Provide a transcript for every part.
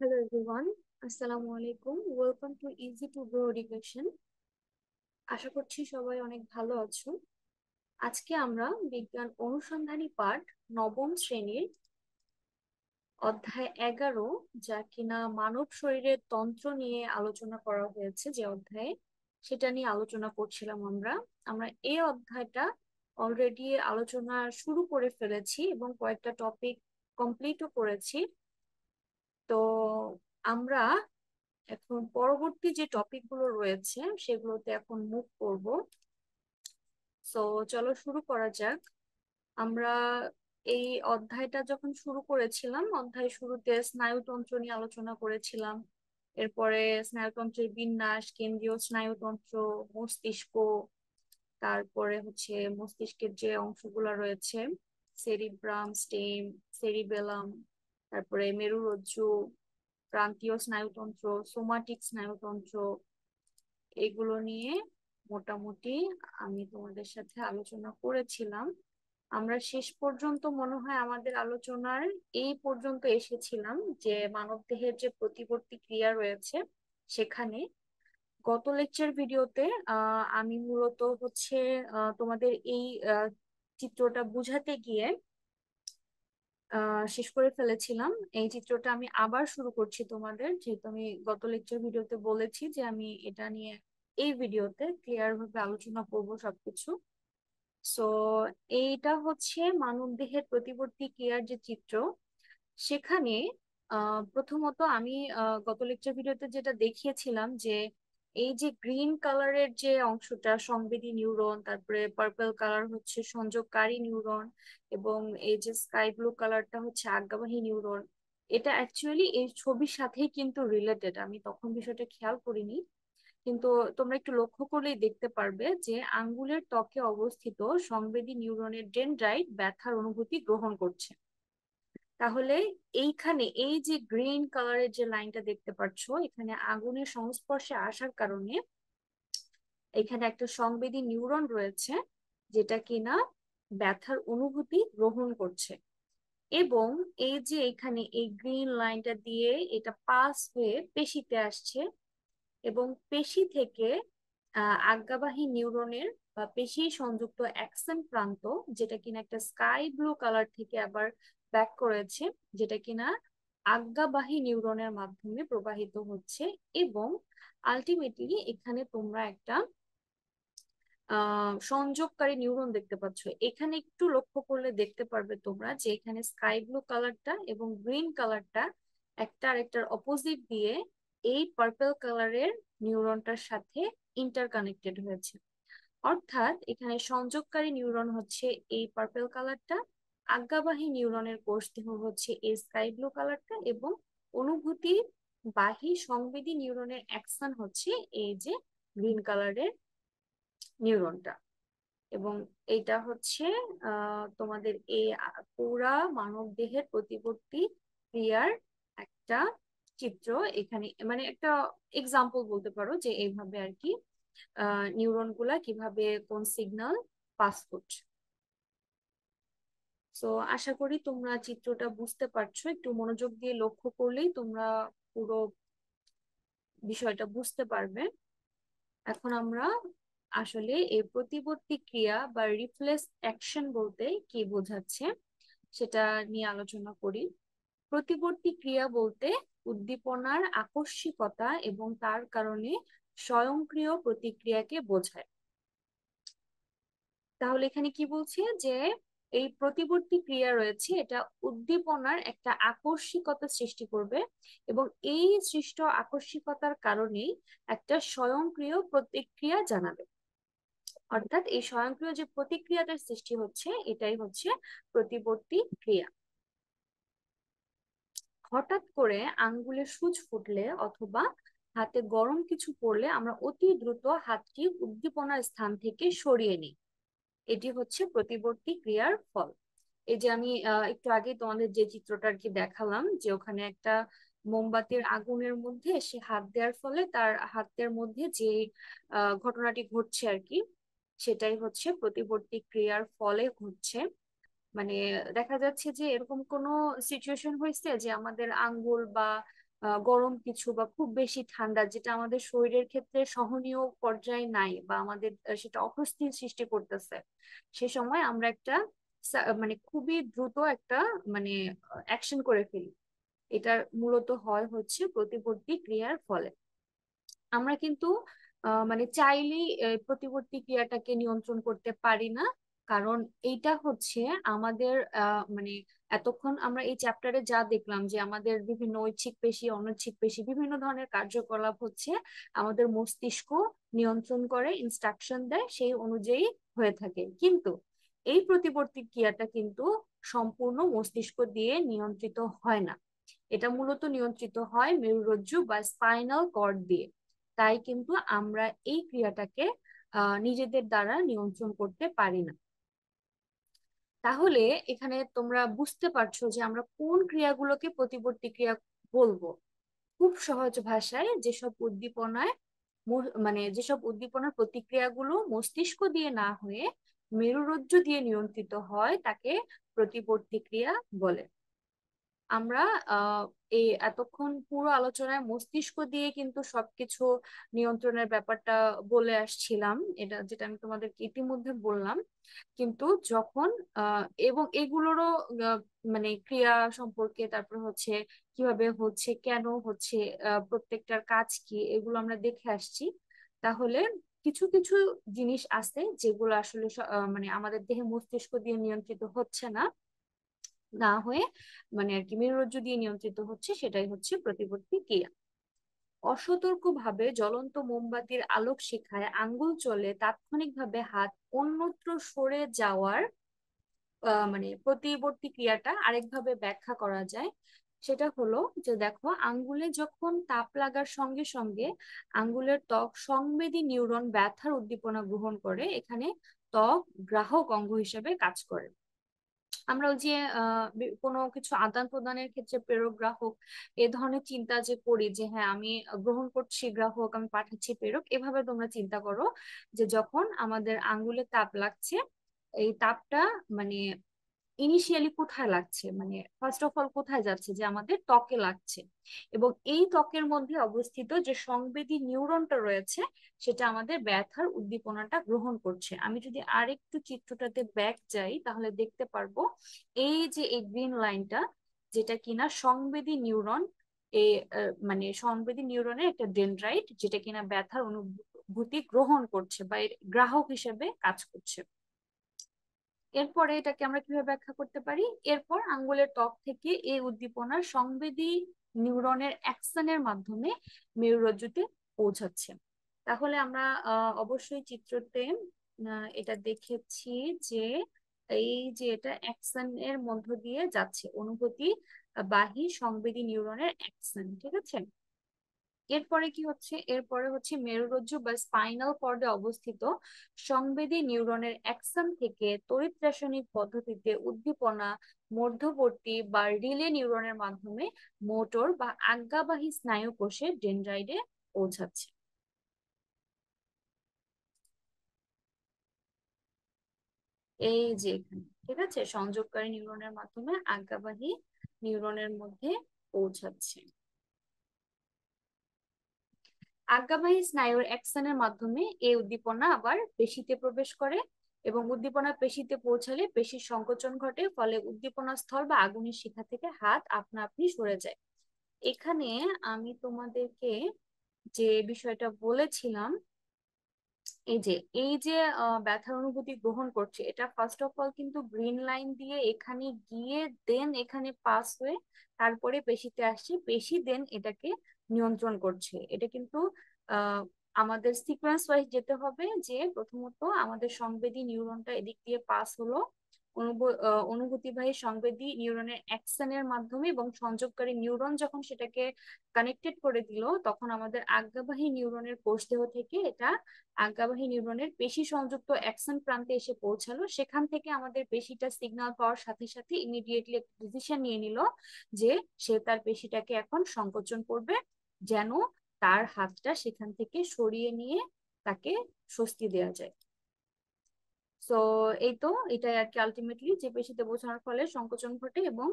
Hello everyone. Assalamu alaikum. Welcome to Easy to Grow Education. আশা করছি সবাই অনেক ভালো আছো। আজকে আমরা বিজ্ঞান অনুসন্ধানী পাঠ নবম শ্রেণীর অধ্যায় 11, যা কিনা মানব শরীরের তন্ত্র নিয়ে আলোচনা করা হয়েছে, যে অধ্যায়ে সেটা নিয়ে আলোচনা করছিলাম আমরা। আমরা এই অধ্যায়টা অলরেডি আলোচনা শুরু করে ফেলেছি এবং কয়েকটা টপিক কমপ্লিটও করেছি। তো আমরা এখন পরবর্তী যে টপিক গুলো রয়েছে সেগুলোতে এখন মুভ করব। সো চলো শুরু করা যাক। আমরা এই অধ্যায়টা যখন শুরু করেছিলাম, অধ্যায় শুরুতে স্নায়ুতন্ত্র নিয়ে আলোচনা করেছিলাম। এরপরে স্নায়ুতন্ত্রের বিন্যাস, কেন্দ্রীয় স্নায়ুতন্ত্র, মস্তিষ্ক, তারপরে হচ্ছে মস্তিষ্কের যে অংশগুলো রয়েছে, সেরিব্রাম, স্টেম, সেরিবেলাম, তারপরে মেরুরজ্জু, প্রান্তীয় স্নায়ুতন্ত্র, সোমাটিক স্নায়ুতন্ত্র, এগুলো নিয়ে মোটামুটি আমি তোমাদের সাথে আলোচনা করেছিলাম। আমরা শেষ পর্যন্ত মনে হয় আমাদের আলোচনার এই পর্যন্ত এসেছিলাম যে মানবদেহের যে প্রতিবর্তী ক্রিয়া রয়েছে সেখানে। গত লেকচার ভিডিওতে আমি মূলত হচ্ছে তোমাদের এই চিত্রটা বুঝাতে গিয়ে শেষ করে ফেলেছিলাম। এই চিত্রটা আমি আবার শুরু করছি তোমাদের, যেহেতু আমি গত লেকচার ভিডিওতে বলেছি যে আমি এটা নিয়ে এই ভিডিওতে ক্লিয়ার ভাবে আলোচনা করব সবকিছু। সো এইটা হচ্ছে মানবদেহের প্রতিবর্তী ক্রিয়ার যে চিত্র। সেখানে প্রথমত আমি গত লেকচার ভিডিওতে যেটা দেখিয়েছিলাম যে এই যে গ্রিন কালারের যে অংশটা সংবেদী নিউরন, তারপরে পার্পল কালার হচ্ছে সংযোগকারী নিউরন, এবং এই যে স্কাই ব্লু কালারটা হচ্ছে আজ্ঞাবাহী নিউরন। এটা অ্যাকচুয়ালি এই ছবির সাথেই কিন্তু রিলেটেড। আমি তখন বিষয়টা খেয়াল করিনি, কিন্তু তোমরা একটু লক্ষ্য করলেই দেখতে পারবে যে আঙ্গুলের ত্বকে অবস্থিত সংবেদী নিউরনের ডেনড্রাইট ব্যথার অনুভূতি গ্রহণ করছে। তাহলে এইখানে এই যে গ্রিন কালারের যে লাইনটা দেখতে পাচ্ছ, এখানে আগুনের সংস্পর্শে আসার কারণে এখানে একটা সংবেদী নিউরন রয়েছে যেটা কিনা ব্যথার অনুভূতি গ্রহণ করছে। এবং এই যে এখানে এই গ্রিন লাইনটা দিয়ে এটা পাস হয়ে পেশিতে আসছে, এবং পেশি থেকে আজ্ঞাবাহী নিউরনের বা পেশি সংযুক্ত অ্যাকসন প্রান্ত, যেটা কিনা একটা স্কাই ব্লু কালার থেকে আবার ব্যাক করেছে, যেটা কিনা আজ্ঞাবাহী নিউরনের মাধ্যমে প্রবাহিত হচ্ছে। এবং আলটিমেটলি এখানে তোমরা একটা সংযোগকারী নিউরন দেখতে পাচ্ছ। এখানে একটু লক্ষ্য করলে দেখতে পারবে তোমরা যে এখানে স্কাই ব্লু কালারটা এবং গ্রিন কালারটা একটা আরেকটার অপোজিট দিয়ে এই পার্পল কালারের নিউরনটার সাথে ইন্টারকানেক্টেড হয়েছে। অর্থাৎ এখানে সংযোগকারী নিউরন হচ্ছে এই পার্পল কালারটা, আজ্ঞাবাহী নিউরনের কোষ দেহ হচ্ছে এই স্কাই ব্লু কালারটা, এবং অনুভূতি বাহী সংবেদী নিউরনের অ্যাকশন হচ্ছে এই যে গ্রিন কালারের নিউরনটা। এবং এটা হচ্ছে তোমাদের এই পুরা মানব দেহের প্রতিবর্তী ক্রিয়ার একটা চিত্র। এখানে মানে একটা এক্সাম্পল বলতে পারো যে এইভাবে আর কি নিউরন গুলা কিভাবে কোন সিগন্যাল পাস করছে। তো আশা করি তোমরা চিত্রটা বুঝতে পারছো। একটু মনোযোগ দিয়ে লক্ষ্য করলেই তোমরা পুরো বিষয়টা বুঝতে পারবে। এখন আমরা আসলে এই প্রতিবর্তী ক্রিয়া বা রিফ্লেক্স অ্যাকশন বলতে কি বোঝাচ্ছে সেটা নিয়ে আলোচনা করি। প্রতিবর্তী ক্রিয়া বলতে উদ্দীপনার আকস্মিকতা এবং তার কারণে স্বয়ংক্রিয় প্রতিক্রিয়াকে বোঝায়। তাহলে এখানে কি বলছে যে এই প্রতিবর্তী ক্রিয়া রয়েছে, এটা উদ্দীপনার একটা আকস্মিকতা সৃষ্টি করবে, এবং এই সৃষ্ট আকস্মিকতার কারণেই একটা স্বয়ংক্রিয় প্রতিক্রিয়া জানাবে। অর্থাৎ এই স্বয়ংক্রিয় যে প্রতিক্রিয়াটার সৃষ্টি হচ্ছে এটাই হচ্ছে প্রতিবর্তী ক্রিয়া। হঠাৎ করে আঙ্গুলে সূচ ফুটলে অথবা হাতে গরম কিছু পড়লে আমরা অতি দ্রুত হাতটি উদ্দীপনার স্থান থেকে সরিয়ে নিই। এটি হচ্ছে প্রতিবর্তী ক্রিয়ার ফল। এই যে আমি একটু আগে তোমাদের যে চিত্রটা আর কি দেখালাম, যে ওখানে একটা মোমবাতির আগুনের মধ্যে সে হাত দেওয়ার ফলে তার হাতের মধ্যে যে ঘটনাটি ঘটছে আর কি, সেটাই হচ্ছে প্রতিবর্তী ক্রিয়ার ফলে ঘটছে। মানে দেখা যাচ্ছে যে এরকম কোনো সিচুয়েশন হয়েছে যে আমাদের আঙ্গুল বা গরম কিছু বা খুব বেশি ঠান্ডা যেটা আমাদের শরীরের ক্ষেত্রে সহনীয় পর্যায়ে নাই বা আমাদের সেটা অস্বস্তির সৃষ্টি করতেছে, সে সময় আমরা একটা মানে খুবই দ্রুত একটা মানে অ্যাকশন করে ফেলি। এটা মূলত হয় হচ্ছে প্রতিবর্তী ক্রিয়ার ফলে। আমরা কিন্তু মানে চাইলেই প্রতিবর্তী ক্রিয়াটাকে নিয়ন্ত্রণ করতে পারি না। কারণ এইটা হচ্ছে আমাদের মানে এতক্ষণ আমরা এই চ্যাপ্টারে যা দেখলাম যে আমাদের বিভিন্ন ঐচ্ছিক পেশি অনৈচ্ছিক পেশি বিভিন্ন ধরনের কার্যকলাপ হচ্ছে আমাদের মস্তিষ্ক নিয়ন্ত্রণ করে, ইনস্ট্রাকশন দেয়, সেই অনুযায়ী হয়ে থাকে। কিন্তু এই প্রতিবর্তী ক্রিয়াটা কিন্তু সম্পূর্ণ মস্তিষ্ক দিয়ে নিয়ন্ত্রিত হয় না। এটা মূলত নিয়ন্ত্রিত হয় মেরুরজ্জু বা স্পাইনাল কর্ড দিয়ে। তাই কিন্তু আমরা এই ক্রিয়াটাকে নিজেদের দ্বারা নিয়ন্ত্রণ করতে পারি না। তাহলে এখানে তোমরা বুঝতে পারছো যে আমরা কোন ক্রিয়াগুলোকে প্রতিবর্তী ক্রিয়া বলবো। খুব সহজ ভাষায় মানে যেসব উদ্দীপনার প্রতিক্রিয়াগুলো মস্তিষ্ক দিয়ে না হয়ে মেরুরজ্জু দিয়ে নিয়ন্ত্রিত হয় তাকে প্রতিবর্তী ক্রিয়া বলে। আমরা আহ এই এতক্ষণ পুরো আলোচনায় মস্তিষ্ক দিয়ে কিন্তু সবকিছু নিয়ন্ত্রণের ব্যাপারটা বলে আসছিলাম, এটা যেটা আমি তোমাদেরকে ইতিমধ্যে বললাম। কিন্তু যখন এবং এগুলোরও আহ, মানে ক্রিয়া সম্পর্কে, তারপর হচ্ছে কিভাবে হচ্ছে, কেন হচ্ছে, প্রত্যেকটার কাজ কি, এগুলো আমরা দেখে আসছি। তাহলে কিছু কিছু জিনিস আছে যেগুলো আসলে মানে আমাদের দেহে মস্তিষ্ক দিয়ে নিয়ন্ত্রিত হচ্ছে না, না হয়ে মানে আর কি মেরুরজ্জু দিয়ে নিয়ন্ত্রিত হচ্ছে, সেটাই হচ্ছে প্রতিবর্তী ক্রিয়া। অসতর্কভাবে জ্বলন্ত মোমবাতির আলোক শিখায় আঙ্গুল চলে তাৎক্ষণিকভাবে হাত অন্যত্র সরে যাওয়ার মানে প্রতিবর্তী ক্রিয়াটা আরেকভাবে ব্যাখ্যা করা যায়। সেটা হলো যে দেখো, আঙ্গুলে যখন তাপ লাগার সঙ্গে সঙ্গে আঙ্গুলের ত্বক সংবেদী নিউরন ব্যথার উদ্দীপনা গ্রহণ করে, এখানে ত্বক গ্রাহক অঙ্গ হিসেবে কাজ করে। আমরা ওই যে কোনো কিছু আদান প্রদানের ক্ষেত্রে প্রেরক গ্রাহক এ ধরনের চিন্তা যে করি যে হ্যাঁ আমি গ্রহণ করছি গ্রাহক, আমি পাঠাচ্ছি প্রেরক, এভাবে তোমরা চিন্তা করো যে যখন আমাদের আঙ্গুলে তাপ লাগছে, এই তাপটা মানে ইনিশিয়ালি কোথায় লাগছে, মানে ফার্স্ট অফ অল কোথায় যাচ্ছে, যে আমাদের ত্বকে লাগছে। এবং এই ত্বকের মধ্যে অবস্থিত যে সংবেদী নিউরনটা রয়েছে সেটা আমাদের ব্যথার উদ্দীপনাটা গ্রহণ করছে। আমি যদি আরেকটু চিত্রটাতে ব্যাক যাই তাহলে দেখতে পারবো এই যে এই গ্রিন লাইনটা, যেটা কিনা সংবেদী নিউরন, এই মানে সংবেদী নিউরনের একটা ডেনড্রাইট যেটা কিনা ব্যথার অনুভূতি গ্রহণ করছে বা এর গ্রাহক হিসেবে কাজ করছে। এরপরে এটাকে আমরা কিভাবে ব্যাখ্যা করতে পারি, এরপর আঙ্গুলের ত্বক থেকে এই উদ্দীপনার সংবেদী নিউরনের অ্যাকশনের মাধ্যমে মেরুরজ্জুতে পৌঁছাচ্ছে। তাহলে আমরা অবশ্যই চিত্রতে এটা দেখেছি যে এই যে এটা অ্যাকশন এর মধ্য দিয়ে যাচ্ছে, অনুভূতি বাহী সংবেদী নিউরনের অ্যাকশন, ঠিক আছে। এরপরে কি হচ্ছে, এরপরে হচ্ছে মেরুরজ্জু বা স্পাইনাল কর্ডে অবস্থিত সংবেদী নিউরনের অ্যাকশন থেকে তড়িৎ রাসায়নিক পদ্ধতিতে উদ্দীপনা মধ্যবর্তী বা রিলে নিউরনের মাধ্যমে মোটর বা আজ্ঞাবাহী স্নায়ু কোষে ডেনড্রাইটে পৌঁছাচ্ছে। এই যে এখানে, ঠিক আছে, সংযোগকারী নিউরনের মাধ্যমে আজ্ঞাবাহী নিউরনের মধ্যে পৌঁছাচ্ছে। আজ্ঞাবাহী স্নায়ুর অ্যাকশনের মাধ্যমে এই উদ্দীপনা আবার পেশিতে প্রবেশ করে এবং উদ্দীপনা পেশিতে পৌঁছালে পেশির সংকোচন ঘটে, ফলে উদ্দীপনা স্থল বা আগুনের শিখা থেকে হাত আপনা আপনি সরে যায়। এখানে আমি তোমাদেরকে যে বিষয়টা বলেছিলাম, এই যে ব্যথার অনুভূতি গ্রহণ করছে, এটা ফার্স্ট অফ অল কিন্তু গ্রিন লাইন দিয়ে এখানে গিয়ে দেন এখানে পাস হয়ে তারপরে পেশিতে আসছে, পেশি দেন এটাকে নিয়ন্ত্রণ করছে। এটা কিন্তু আহ আমাদের সিকোয়েন্স ওয়াইজ যেতে হবে, যে প্রথমত আমাদের সংবেদী নিউরনটা এদিক দিয়ে পাস হলো অনুভূতিবাহী সংবেদী নিউরনের অ্যাকশনের মাধ্যমে, এবং সংযোগকারী নিউরন যখন সেটাকে কানেক্টেড করে দিল তখন আমাদের আজ্ঞাবাহী নিউরনের কোষদেহ থেকে এটা আজ্ঞাবাহী নিউরনের পেশি সংযুক্ত অ্যাকশন প্রান্তে এসে পৌঁছালো। সেখান থেকে আমাদের পেশিটা সিগন্যাল পাওয়ার সাথে সাথে ইমিডিয়েটলি একটা ডিসিশন নিয়ে নিল যে সে তার পেশিটাকে এখন সংকোচন করবে, যেন তার হাতটা সেখান থেকে সরিয়ে নিয়ে তাকে স্বস্তি দেওয়া যায়। তো এই তো এটাই আর কি, আলটিমেটলি যে পেশিতে পৌঁছানোর ফলে সংকোচন ঘটে এবং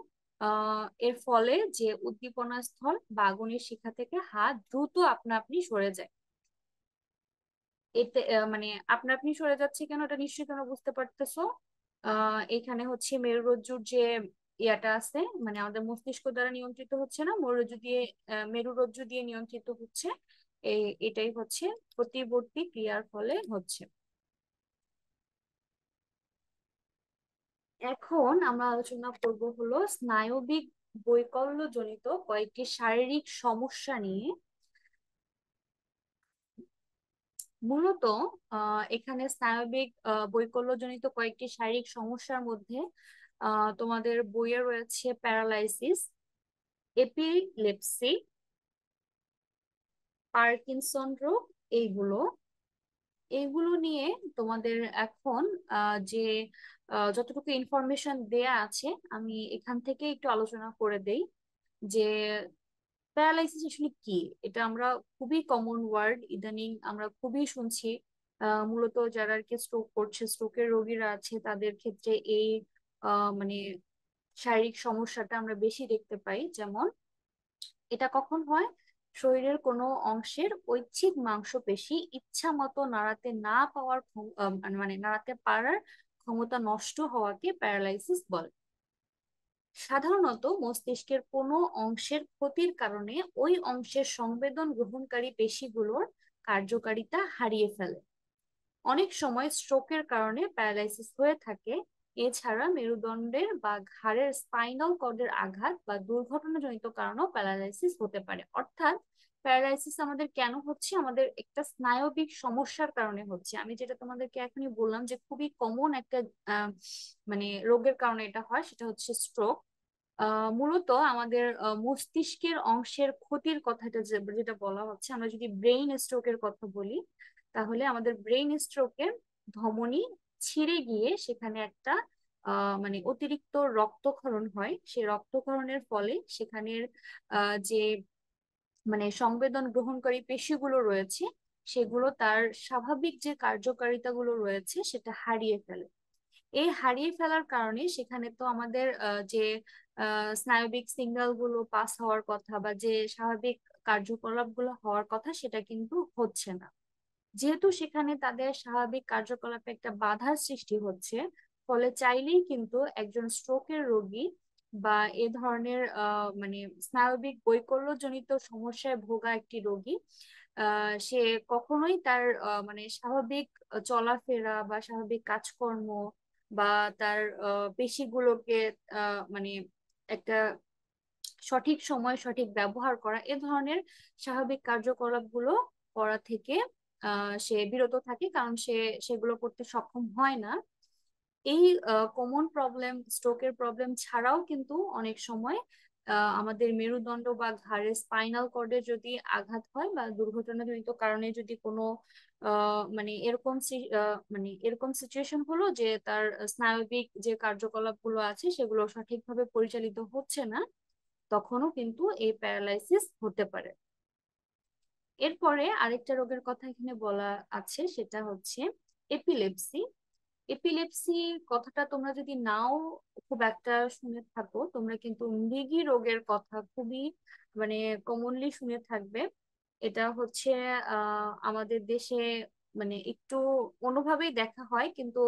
এর ফলে যে উদ্দীপনা স্থল বা আগুনের শিখা থেকে হাত দ্রুত আপনা আপনি সরে যায়। এতে মানে আপনা আপনি সরে যাচ্ছে কেন, এটা নিশ্চয়ই তোমরা বুঝতে পারতেছো। এখানে হচ্ছে মেরুরজ্জুর যে ইয়াটা আছে, মানে আমাদের মস্তিষ্ক দ্বারা নিয়ন্ত্রিত হচ্ছে না, মেরুরজ্জু দিয়ে মেরুরজ্জু দিয়ে নিয়ন্ত্রিত হচ্ছে। এটাই হচ্ছে প্রতিবর্তী ক্রিয়ার ফলে হচ্ছে। এখন আমরা আলোচনা করব হলো স্নায়বিক বৈকল্যজনিত কয়েকটি শারীরিক সমস্যা নিয়ে। মূলত এখানে স্নায়বিক বৈকল্যজনিত কয়েকটি শারীরিক সমস্যার মধ্যে তোমাদের বইয়ে রয়েছে প্যারালাইসিস, এপিলেপসি, পার্কিনসন রোগ। এইগুলো এইগুলো নিয়ে তোমাদের এখন যে যতটুকু ইনফরমেশন দেয়া আছে আমি এখান থেকে একটু আলোচনা করে দেই যে প্যারালাইসিস আসলে কি। এটা আমরা খুবই কমন ওয়ার্ড, ইদানিং আমরা খুবই শুনছি। মূলত যারা আর কি স্ট্রোক করছে, স্ট্রোকের রোগীরা আছে, তাদের ক্ষেত্রে এই মানে শারীরিক সমস্যাটা আমরা বেশি দেখতে পাই। যেমন এটা কখন হয়? শরীরের কোনো অংশের ঐচ্ছিক মাংসপেশি ইচ্ছা মতো নাড়াতে না পাওয়ার মানে নাড়াতে পারার ক্ষমতা নষ্ট হওয়াকে প্যারালাইসিস বলে। সাধারণত মস্তিষ্কের কোনো অংশের ক্ষতির কারণে ওই অংশের সংবেদন গ্রহণকারী পেশিগুলোর কার্যকারিতা হারিয়ে ফেলে। অনেক সময় স্ট্রোকের কারণে প্যারালাইসিস হয়ে থাকে। এছাড়া মেরুদণ্ডের বা ঘাড়ের স্পাইনাল কর্ডের আঘাত বা দুর্ঘটনাজনিত কারণেও প্যারালাইসিস হতে পারে। অর্থাৎ প্যারালাইসিস আমাদের কেন হচ্ছে? আমাদের একটা স্নায়বিক সমস্যার কারণে হচ্ছে। আমি যেটা তোমাদেরকে এখনই বললাম যে খুবই কমন একটা আহ, মানে রোগের কারণে এটা হয়, সেটা হচ্ছে স্ট্রোক। মূলত আমাদের মস্তিষ্কের অংশের ক্ষতির কথাটা যেটা বলা হচ্ছে, আমরা যদি ব্রেইন স্ট্রোকের কথা বলি, তাহলে আমাদের ব্রেইন স্ট্রোকে ধমনী ছিঁড়ে গিয়ে সেখানে একটা মানে অতিরিক্ত রক্তক্ষরণ হয়। সেই রক্তক্ষরণের ফলে সেখানের যে মানে সংবেদন গ্রহণকারী পেশিগুলো রয়েছে, সেগুলো তার স্বাভাবিক যে কার্যকারিতাগুলো রয়েছে সেটা হারিয়ে ফেলে। এই হারিয়ে ফেলার কারণে সেখানে তো আমাদের যে স্নায়বিক সিগন্যাল গুলো পাস হওয়ার কথা বা যে স্বাভাবিক কার্যকলাপ গুলো হওয়ার কথা, সেটা কিন্তু হচ্ছে না। যেহেতু সেখানে তাদের স্বাভাবিক কার্যকলাপে একটা বাধার সৃষ্টি হচ্ছে, ফলে চাইলেই কিন্তু একজন স্ট্রোকের রোগী বা এ ধরনের মানে স্নায়বিক বৈকল্যজনিত সমস্যায় ভোগা একটি রোগী সে কখনোই তার মানে স্বাভাবিক চলাফেরা বা স্বাভাবিক কাজকর্ম বা তার পেশিগুলোকে মানে একটা সঠিক সময় সঠিক ব্যবহার করা, এ ধরনের স্বাভাবিক কার্যকলাপগুলো করা থেকে সে বিরত থাকে, কারণ সে সেগুলো করতে সক্ষম হয় না। এই কমন প্রবলেম, স্ট্রোকের প্রবলেম ছাড়াও কিন্তু অনেক সময় আমাদের মেরুদণ্ড বা ঘাড়ের স্পাইনাল কর্ডে যদি আঘাত হয় বা দুর্ঘটনাজনিত কারণে যদি কোনো মানে মানে এরকম সিচুয়েশন হলো যে তার স্নায়বিক যে কার্যকলাপগুলো আছে সেগুলো সঠিকভাবে পরিচালিত হচ্ছে না, তখনও কিন্তু এই প্যারালাইসিস হতে পারে। এরপরে আরেকটা রোগের কথা এখানে বলা আছে, সেটা হচ্ছে এপিলেপসি। এপিলেপসি কথাটা তোমরা যদি নাও খুব একটা শুনে থাকো, তোমরা কিন্তু মৃগী রোগের কথা খুবই মানে কমনলি শুনে থাকবে। এটা হচ্ছে আমাদের দেশে মানে একটু অন্যভাবেই দেখা হয়, কিন্তু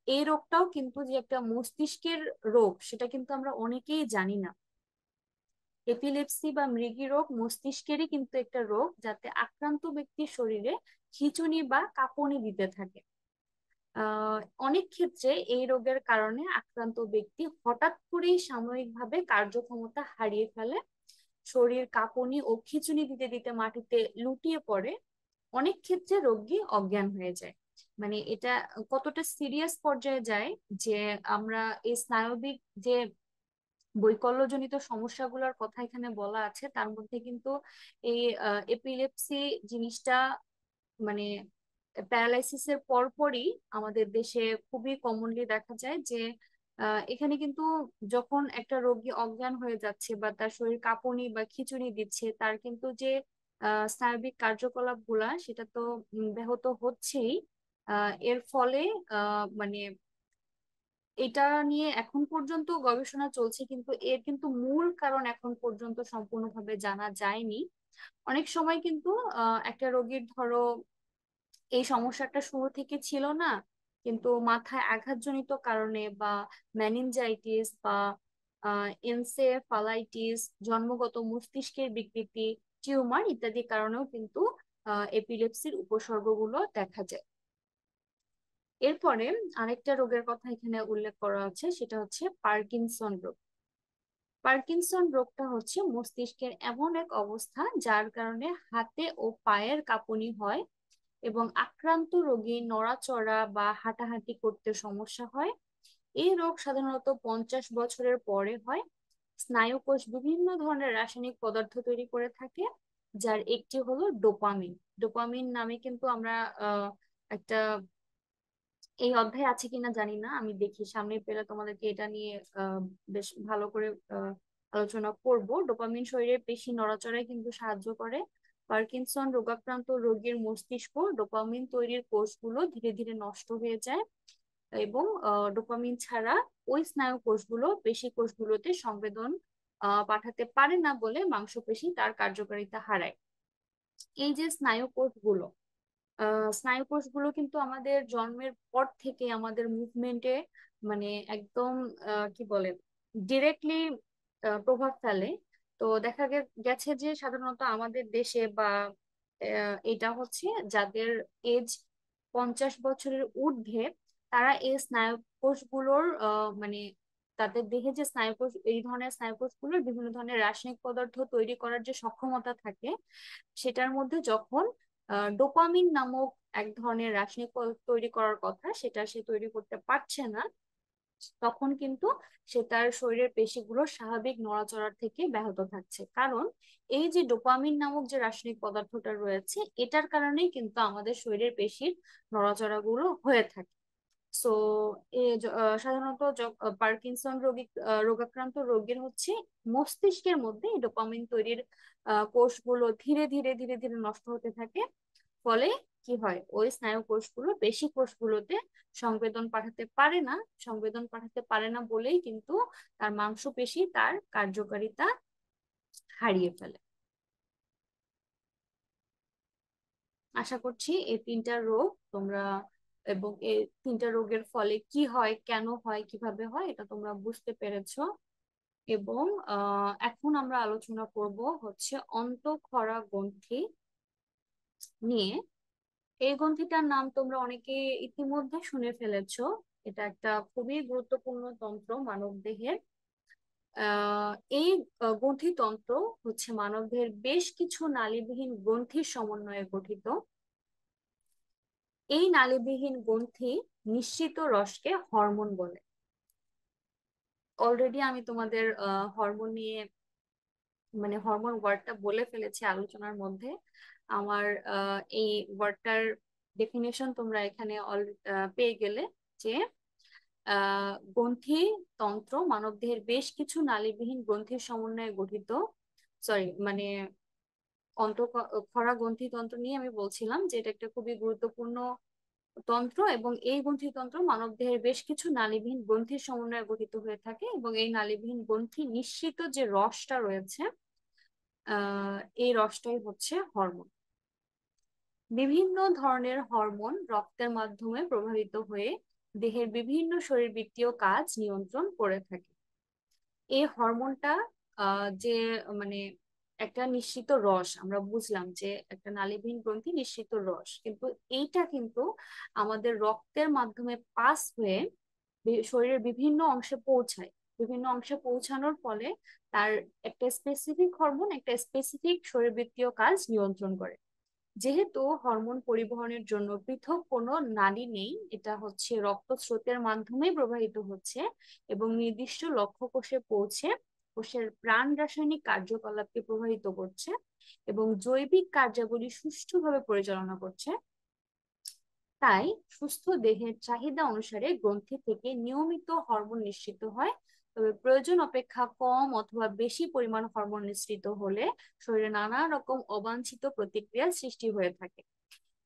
এই রোগটাও কিন্তু যে একটা মস্তিষ্কের রোগ সেটা কিন্তু আমরা অনেকেই জানি না। এপিলেপসি বা মৃগী রোগ মস্তিষ্কেরই কিন্তু একটা রোগ, যাতে আক্রান্ত ব্যক্তির শরীরে খিঁচুনি বা কাঁপুনি দিতে থাকে। আহ অনেক ক্ষেত্রে এই রোগের কারণে আক্রান্ত ব্যক্তি হঠাৎ করেই সাময়িকভাবে কার্যক্ষমতা হারিয়ে ফেলে, শরীর কাঁপুনি ও খিঁচুনি দিতে দিতে মাটিতে লুটিয়ে পড়ে। অনেক ক্ষেত্রে রোগী অজ্ঞান হয়ে যায়। মানে এটা কতটা সিরিয়াস পর্যায়ে যায় যে আমরা এই স্নায়বিক যে বৈকল্যজনিত সমস্যাগুলোর কথা এখানে বলা আছে, তার মধ্যে কিন্তু এই এপিলেপসি জিনিসটা মানে প্যারালাইসিসের পরপরই আমাদের দেশে খুবই কমনলি দেখা যায় যে এখানে কিন্তু যখন একটা রোগী অজ্ঞান হয়ে যাচ্ছে বা তার শরীর কাঁপুনি বা খিঁচুনি দিচ্ছে, তার কিন্তু যে স্নায়বিক কার্যকলাপ গুলা সেটা তো ব্যাহত হচ্ছেই। এর ফলে মানে এটা নিয়ে এখন পর্যন্ত গবেষণা চলছে, কিন্তু এর কিন্তু মূল কারণ এখন পর্যন্ত সম্পূর্ণভাবে জানা যায়নি। অনেক সময় কিন্তু একটা রোগীর ধরো এই সমস্যাটা শুরু থেকে ছিল না, কিন্তু মাথায় আঘাতজনিত কারণে বা মেনিনজাইটিস বা এনসেফালাইটিস, জন্মগত মস্তিষ্কের বিকৃতি, টিউমার ইত্যাদি কারণেও কিন্তু এপিলেপসির উপসর্গগুলো দেখা যায়। এরপরে আরেকটা রোগের কথা এখানে উল্লেখ করা আছে, সেটা হচ্ছে পার্কিনসন রোগ। পার্কিনসন রোগটা হচ্ছে মস্তিষ্কের এমন এক অবস্থা যার কারণে হাতে ও পায়ের কাঁপুনি হয় এবং আক্রান্ত রোগী নড়াচড়া বা হাঁটাহাঁটি করতে সমস্যা হয়। এই রোগ সাধারণত 50 বছরের পরে হয়। স্নায়ুকোষ বিভিন্ন ধরনের রাসায়নিক পদার্থ তৈরি করে থাকে, যার একটি হলো ডোপামিন। ডোপামিন নামে কিন্তু আমরা একটা, এই অধ্যায়ে আছে কিনা জানি না, আমি দেখি সামনে পেলে তোমাদেরকে এটা নিয়ে বেশ ভালো করে আহ, আলোচনা করব। ডোপামিন শরীরের পেশি নড়াচড়ায় কিন্তু সাহায্য করে। পার্কিনসন রোগাক্রান্ত রোগীর মস্তিষ্ক ডোপামিন তৈরির কোষগুলো ধীরে ধীরে নষ্ট হয়ে যায় এবং ডোপামিন ছাড়া ওই স্নায়ু কোষগুলো পেশি কোষগুলোতে সংবেদন পাঠাতে পারে না বলে মাংসপেশি তার কার্যকারিতা হারায়। এই যে স্নায়ু কোষগুলো, স্নায়ু কোষগুলো কিন্তু আমাদের জন্মের পর থেকে আমাদের মুভমেন্টে মানে একদম কি বলে ডিরেক্টলি প্রভাব ফেলে। তো দেখা গেছে যে সাধারণত আমাদের দেশে বা এটা হচ্ছে যাদের এজ 50 বছরের ঊর্ধ্বে, তারা এই স্নায়ু কোষগুলোর মানে তাদের দেহে যে স্নায়ুকোষ, এই ধরনের স্নায়ুকোষগুলোর বিভিন্ন ধরনের রাসায়নিক পদার্থ তৈরি করার যে সক্ষমতা থাকে, সেটার মধ্যে যখন ডোপামিন নামক এক ধরনের রাসায়নিক তৈরি করার কথা সেটা সে তৈরি করতে পারছে না, তখন কিন্তু সে তার শরীরের পেশিগুলো স্বাভাবিক নড়াচড়ার থেকে ব্যাহত থাকছে। কারণ এই যে ডোপামিন নামক যে রাসায়নিক পদার্থটা রয়েছে, এটার কারণেই কিন্তু আমাদের শরীরের পেশির নড়াচড়াগুলো হয়ে থাকে। সো সাধারণত পার্কিনসন রোগাক্রান্ত রোগীর হচ্ছে মস্তিষ্কের মধ্যে এই ডোপামিন তৈরির কোষগুলো ধীরে ধীরে ধীরে ধীরে নষ্ট হতে থাকে। ফলে কি হয়, ওই স্নায়ু কোষগুলো পেশি কোষগুলোতে সংবেদন পাঠাতে পারে না। সংবেদন পাঠাতে পারে না বলেই কিন্তু তার মাংসপেশি তার কার্যকারিতা হারিয়ে ফেলে। আশা করছি এই তিনটা রোগ তোমরা, এবং এই তিনটা রোগের ফলে কি হয়, কেন হয়, কিভাবে হয়, এটা তোমরা বুঝতে পেরেছো। এবং এখন আমরা আলোচনা করব হচ্ছে অন্তঃক্ষরা গ্রন্থি নিয়ে। এই গ্রন্থিটার নাম তোমরা অনেকে ইতিমধ্যে শুনে ফেলেছো। এটা একটা খুবই গুরুত্বপূর্ণ তন্ত্র মানব দেহের। আহ এই গ্রন্থিতন্ত্র হচ্ছে মানবদেহের বেশ কিছু নালীবিহীন গ্রন্থির সমন্বয়ে গঠিত। এই নালীবিহীন গ্রন্থি নিঃসৃত রসকে হরমোন বলে। অলরেডি আমি তোমাদের হরমোন নিয়ে মানে হরমোন ওয়ার্ডটা বলে ফেলেছি আলোচনার মধ্যে। আমার এই ওয়ার্ডটার ডেফিনেশন তোমরা এখানে পেয়ে গেলে, যে গ্রন্থি তন্ত্র মানবদেহের বেশ কিছু নালীবিহীন গ্রন্থির সমন্বয়ে গঠিত। সরি, মানে অন্তঃক্ষরা গ্রন্থিতন্ত্র নিয়ে আমি বলছিলাম যে এটা একটা খুবই গুরুত্বপূর্ণ তন্ত্র, এবং এই গ্রন্থিতন্ত্র মানবদেহের বেশ কিছু নালীবিহীন গ্রন্থির সমন্বয়ে গঠিত হয়ে থাকে, এবং এই নালীবিহীন গ্রন্থি নিঃসৃত যে রসটা রয়েছে, এই রসটাই হচ্ছে হরমোন। বিভিন্ন ধরনের হরমোন রক্তের মাধ্যমে প্রবাহিত হয়ে দেহের বিভিন্ন শরীরবৃত্তীয় কাজ নিয়ন্ত্রণ করে থাকে। এই হরমোনটা যে মানে একটা নিঃসৃত রস, আমরা বুঝলাম যে একটা নালীবিহীন গ্রন্থি নিঃসৃত রস, কিন্তু এইটা কিন্তু আমাদের রক্তের মাধ্যমে পাস হয়ে শরীরের বিভিন্ন অংশে পৌঁছায়। বিভিন্ন অংশে পৌঁছানোর ফলে তার একটা স্পেসিফিক হরমোন একটা স্পেসিফিক শরীরবৃত্তীয় কাজ নিয়ন্ত্রণ করে। যেহেতু হরমোন পরিবহনের জন্য পৃথক কোনো নালী নেই, এটা হচ্ছে রক্তস্রোতের মাধ্যমে প্রবাহিত হচ্ছে এবং নির্দিষ্ট লক্ষ্য কোষে পৌঁছে কোষের প্রাণ রাসায়নিক কার্যকলাপকে প্রভাবিত করছে এবং জৈবিক কার্যাবলী সুষ্ঠুভাবে পরিচালনা করছে। তাই সুস্থ দেহের চাহিদা অনুসারে গ্রন্থি থেকে নিয়মিত হরমোন নিঃসৃত হয়। তবে প্রয়োজন অপেক্ষা কম অথবা বেশি পরিমাণ হরমোন নিঃসৃত হলে শরীরে নানা রকম অবাঞ্ছিত প্রতিক্রিয়ার সৃষ্টি হয়ে থাকে।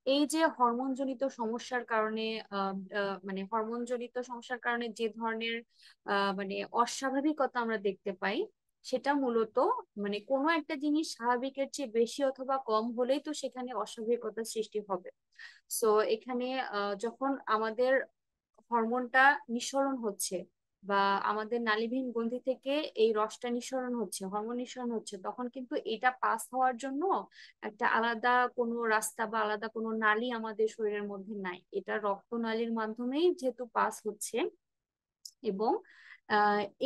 এই যে হরমোনজনিত সমস্যার কারণে মানে হরমোনজনিত সমস্যার কারণে যে ধরনের মানে অস্বাভাবিকতা আমরা দেখতে পাই, সেটা মূলত মানে কোনো একটা জিনিস স্বাভাবিকের চেয়ে বেশি অথবা কম হলেই তো সেখানে অস্বাভাবিকতার সৃষ্টি হবে। সো এখানে যখন আমাদের হরমোনটা নিঃসরণ হচ্ছে বা আমাদের নালীবিহীন গ্রন্থি থেকে এই রসটা নিঃসরণ হচ্ছে, হরমোন নিঃসরণ হচ্ছে, তখন কিন্তু এটা পাস হওয়ার জন্য একটা আলাদা কোনো রাস্তা বা আলাদা কোনো নালী আমাদের শরীরের মধ্যে নাই। এটা রক্তনালীর মাধ্যমেই যেহেতু পাস হচ্ছে। এবং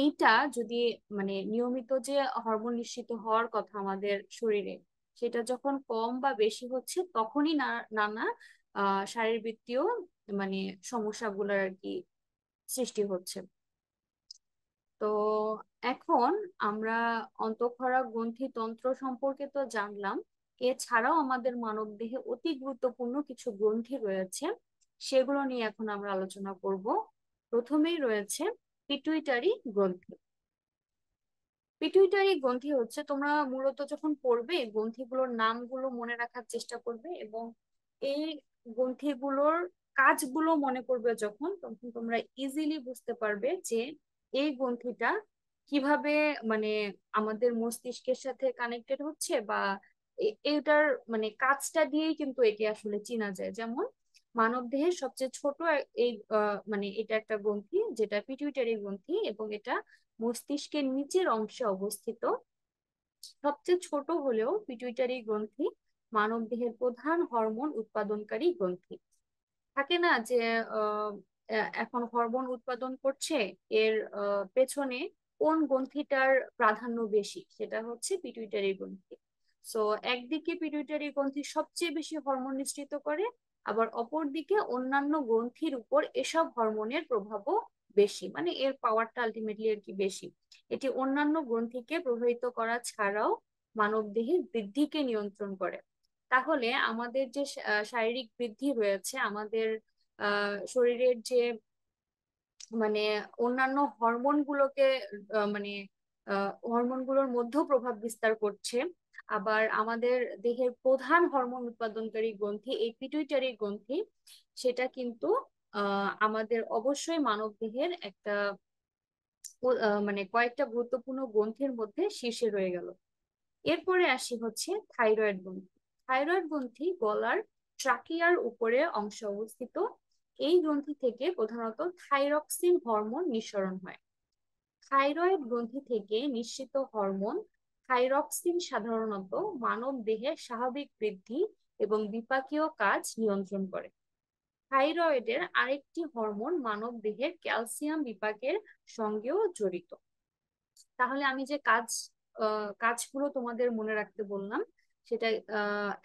এইটা যদি মানে নিয়মিত যে হরমোন নিঃসৃত হওয়ার কথা আমাদের শরীরে, সেটা যখন কম বা বেশি হচ্ছে তখনই নানা শারীরবৃত্তীয় মানে সমস্যাগুলোর আর কি সৃষ্টি হচ্ছে। তো এখন আমরা অন্তঃক্ষরা গ্রন্থি তন্ত্র সম্পর্কে তো জানলাম। এছাড়াও আমাদের মানবদেহে অতি গুরুত্বপূর্ণ কিছু গ্রন্থি রয়েছে, সেগুলো নিয়ে এখন আমরা আলোচনা করব। প্রথমেই রয়েছে পিটুইটারি গ্রন্থি। পিটুইটারি গ্রন্থি হচ্ছে, তোমরা মূলত যখন পড়বে গ্রন্থিগুলোর নামগুলো মনে রাখার চেষ্টা করবে, এবং এই গ্রন্থিগুলোর কাজগুলো মনে করবে যখন, তখন তোমরা ইজিলি বুঝতে পারবে যে এই গ্রন্থিটা কিভাবে মানে আমাদের মস্তিষ্কের সাথে কানেক্টেড হচ্ছে, বা এটার মানে কাজটা দিয়েই কিন্তু একে আসলে চেনা যায়। যেমন মানব দেহের সবচেয়ে ছোট এই মানে এটা একটা গ্রন্থি যেটা পিটুইটারি গ্রন্থি, এবং এটা মস্তিষ্কের নিচের অংশে অবস্থিত। সবচেয়ে ছোট হলেও পিটুইটারি গ্রন্থি মানবদেহের প্রধান হরমোন উৎপাদনকারী গ্রন্থি। থাকে না যে আহ, এখন হরমোন উৎপাদন করছে, এর পেছনে কোন গ্রন্থিটার প্রাধান্য বেশি, সেটা হচ্ছে পিটুইটারি গ্রন্থি। সো একদিকে পিটুইটারি গ্রন্থি সবচেয়ে বেশি হরমোন নিঃসৃত করে, আবার অপরদিকে অন্যান্য গ্রন্থির উপর এসব হরমোনের প্রভাবও বেশি, মানে এর পাওয়ারটা আলটিমেটলি আর কি বেশি। এটি অন্যান্য গ্রন্থিকে প্রভাবিত করা ছাড়াও মানবদেহের বৃদ্ধিকে নিয়ন্ত্রণ করে। তাহলে আমাদের যে শারীরিক বৃদ্ধি রয়েছে, আমাদের শরীরের যে মানে অন্যান্য হরমোন গুলোকে মানে হরমোনগুলোর মধ্যেও প্রভাব বিস্তার করছে। আবার আমাদের দেহের প্রধান হরমোন উৎপাদনকারী গ্রন্থি এই পিটুইটারি গ্রন্থি, সেটা কিন্তু আমাদের অবশ্যই মানব দেহের একটা মানে কয়েকটা গুরুত্বপূর্ণ গ্রন্থির মধ্যে শীর্ষে রয়ে গেল। এরপরে আসি হচ্ছে থাইরয়েড গ্রন্থি। থাইরয়েড গ্রন্থি গলার ট্রাকিয়ার উপরে অংশে অবস্থিত। এই গ্রন্থি থেকে প্রধানত থাইরক্সিন হরমোন নিঃসরণ হয়। থাইরয়েড গ্রন্থি থেকে নিঃসৃত হরমোন থাইরক্সিন সাধারণত মানব দেহের স্বাভাবিক বৃদ্ধি এবং বিপাকীয় কাজ নিয়ন্ত্রণ করে। থাইরয়েডের আরেকটি হরমোন মানব দেহের ক্যালসিয়াম বিপাকের সঙ্গেও জড়িত। তাহলে আমি যে কাজগুলো তোমাদের মনে রাখতে বললাম, সেটা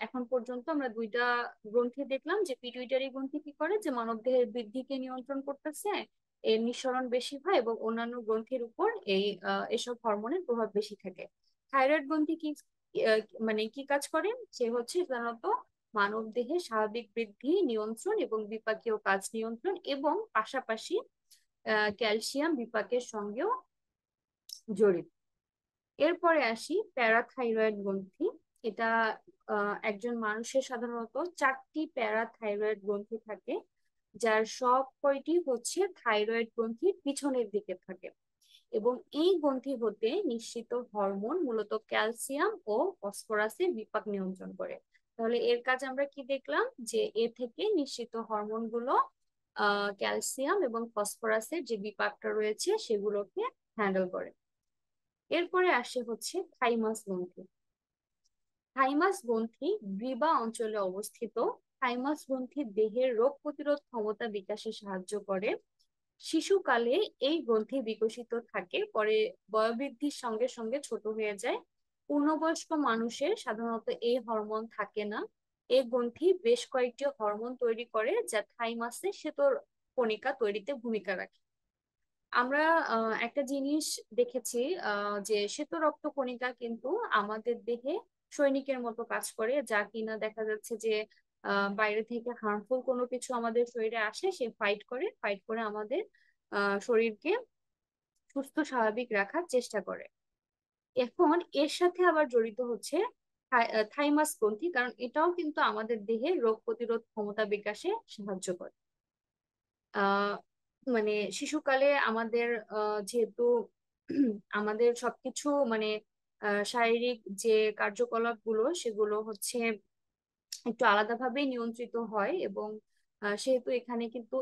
এখন পর্যন্ত আমরা দুইটা গ্রন্থি দেখলাম, যে পিটুইটারি গ্রন্থি কি করে, যে মানবদেহের বৃদ্ধিকে নিয়ন্ত্রণ করতেছে, এর নিঃসরণ বেশি হয়, এবং অন্যান্য গ্রন্থির উপর এসব হরমোনের প্রভাব বেশি থাকে। থাইরয়েড গ্রন্থি কি মানে কি কাজ করে, সে হচ্ছে সাধারণত মানব দেহের স্বাভাবিক বৃদ্ধি নিয়ন্ত্রণ এবং বিপাকীয় কাজ নিয়ন্ত্রণ, এবং পাশাপাশি ক্যালসিয়াম বিপাকের সঙ্গেও জড়িত। এরপরে আসি প্যারাথাইরয়েড গ্রন্থি। এটা একজন মানুষের সাধারণত 4টি প্যারাথাইরয়েড গ্রন্থি থাকে, যার সব কয়টি হচ্ছে থাইরয়েড গ্রন্থির পিছনের দিকে থাকে। এবং এই গ্রন্থি হতে নিঃসৃত হরমোন মূলত ক্যালসিয়াম ও ফসফরাসের বিপাক নিয়ন্ত্রণ করে। তাহলে এর কাজ আমরা কি দেখলাম, যে এ থেকে নিঃসৃত হরমোনগুলো ক্যালসিয়াম এবং ফসফরাসের যে বিপাকটা রয়েছে সেগুলোকে হ্যান্ডেল করে। এরপরে আসে হচ্ছে থাইমাস গ্রন্থি। থাইমাস গ্রন্থি গ্রীবা অঞ্চলে অবস্থিত। থাইমাস গ্রন্থি দেহের রোগ প্রতিরোধ ক্ষমতা বিকাশে সাহায্য করে। শিশুকালে এই গ্রন্থি বিকশিত থাকে, পরে বয়োবৃদ্ধির সঙ্গে সঙ্গে ছোট হয়ে যায়। পূর্ণবয়স্ক মানুষের সাধারণত এই হরমোন থাকে না। এই গ্রন্থি বেশ কয়েকটি হরমোন তৈরি করে, যা থাইমাসে শ্বেত কণিকা তৈরিতে ভূমিকা রাখে। আমরা একটা জিনিস দেখেছি, যে শ্বেত রক্ত কণিকা কিন্তু আমাদের দেহে সৈনিকের মতো কাজ করে, যা কিনা দেখা যাচ্ছে যে বাইরে থেকে হার্মফুল কোনো কিছু আমাদের শরীরে আসে, সে ফাইট করে আমাদের শরীরকে সুস্থ স্বাভাবিক রাখার চেষ্টা করে। এখন এর সাথে আবার জড়িত হচ্ছে থাইমাস গ্রন্থি, কারণ এটাও কিন্তু আমাদের দেহে রোগ প্রতিরোধ ক্ষমতা বিকাশে সাহায্য করে। আহ মানে শিশুকালে আমাদের যেহেতু আমাদের সবকিছু মানে শারীরিক যে কার্যকলাপ গুলো সেগুলো হচ্ছে একটু আলাদাভাবেই নিয়ন্ত্রিত হয়, এবং সেহেতু এখানে কিন্তু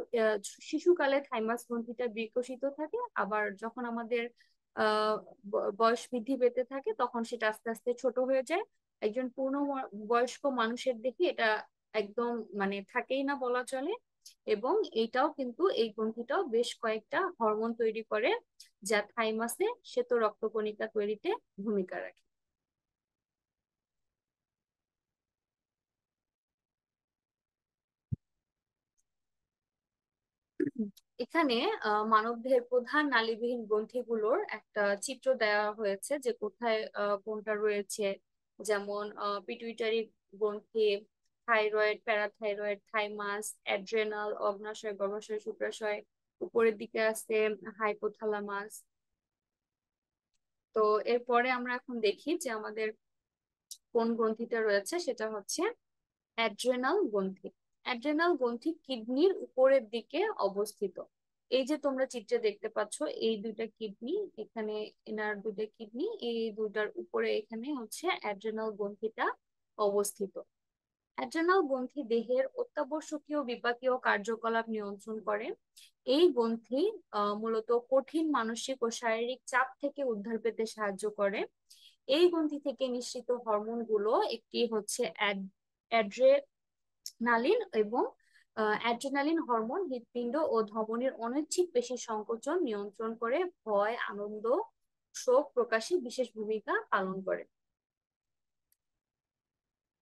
শিশুকালে থাইমাস গ্রন্থিটা বিকশিত থাকে। আবার যখন আমাদের বয়স বৃদ্ধি পেতে থাকে তখন সেটা আস্তে আস্তে ছোট হয়ে যায়। একজন বয়স্ক মানুষের দেখি এটা একদম মানে থাকেই না বলা চলে। এবং এইটাও কিন্তু এই গ্রন্থিটাও বেশ কয়েকটা হরমোন তৈরি করে, যা থাইমাসে শ্বেত রক্তকণিকা তৈরিতে ভূমিকা রাখে। এখানে মানবদেহের প্রধান নালীবিহীন গ্রন্থিগুলোর একটা চিত্র দেওয়া হয়েছে, যে কোথায় কোনটা রয়েছে। যেমন পিটুইটারি গ্রন্থি, থাইরয়েড, প্যারাথাইরয়েড, থাইমাস, অ্যাড্রেনাল, অগ্ন্যাশয়, গর্ভাশয়, শুক্রাশয়। উপরের দিকে আছে হাইপোথালামাস। তো এরপরে আমরা এখন দেখি যে আমাদের কোন গ্রন্থিটা রয়েছে, সেটা হচ্ছে অ্যাড্রেনাল গ্রন্থি। অ্যাড্রেনাল গ্রন্থি কিডনির উপরের দিকে অবস্থিত। এই যে তোমরা চিত্রে দেখতে পাচ্ছ, এই দুইটা কিডনি এখানে, এনার দুইটা কিডনি, এই দুইটার উপরে এখানে হচ্ছে অ্যাড্রেনাল গ্রন্থিটা অবস্থিত। অ্যাড্রেনাল গ্রন্থি দেহের অত্যাবশ্যকীয় বিপাকীয় কার্যকলাপ নিয়ন্ত্রণ করে। এই গ্রন্থি মূলত কঠিন মানসিক ও শারীরিক চাপ থেকে উদ্ধার পেতে সাহায্য করে। এই গ্রন্থি থেকে নিঃসৃত হরমোন গুলো একটি হচ্ছে অ্যাড্রেনালিন, এবং অ্যাড্রেনালিন হরমোন হৃৎপিণ্ড ও ধমনীর অনৈচ্ছিক পেশি সংকোচন নিয়ন্ত্রণ করে, ভয়, আনন্দ, শোক প্রকাশে বিশেষ ভূমিকা পালন করে।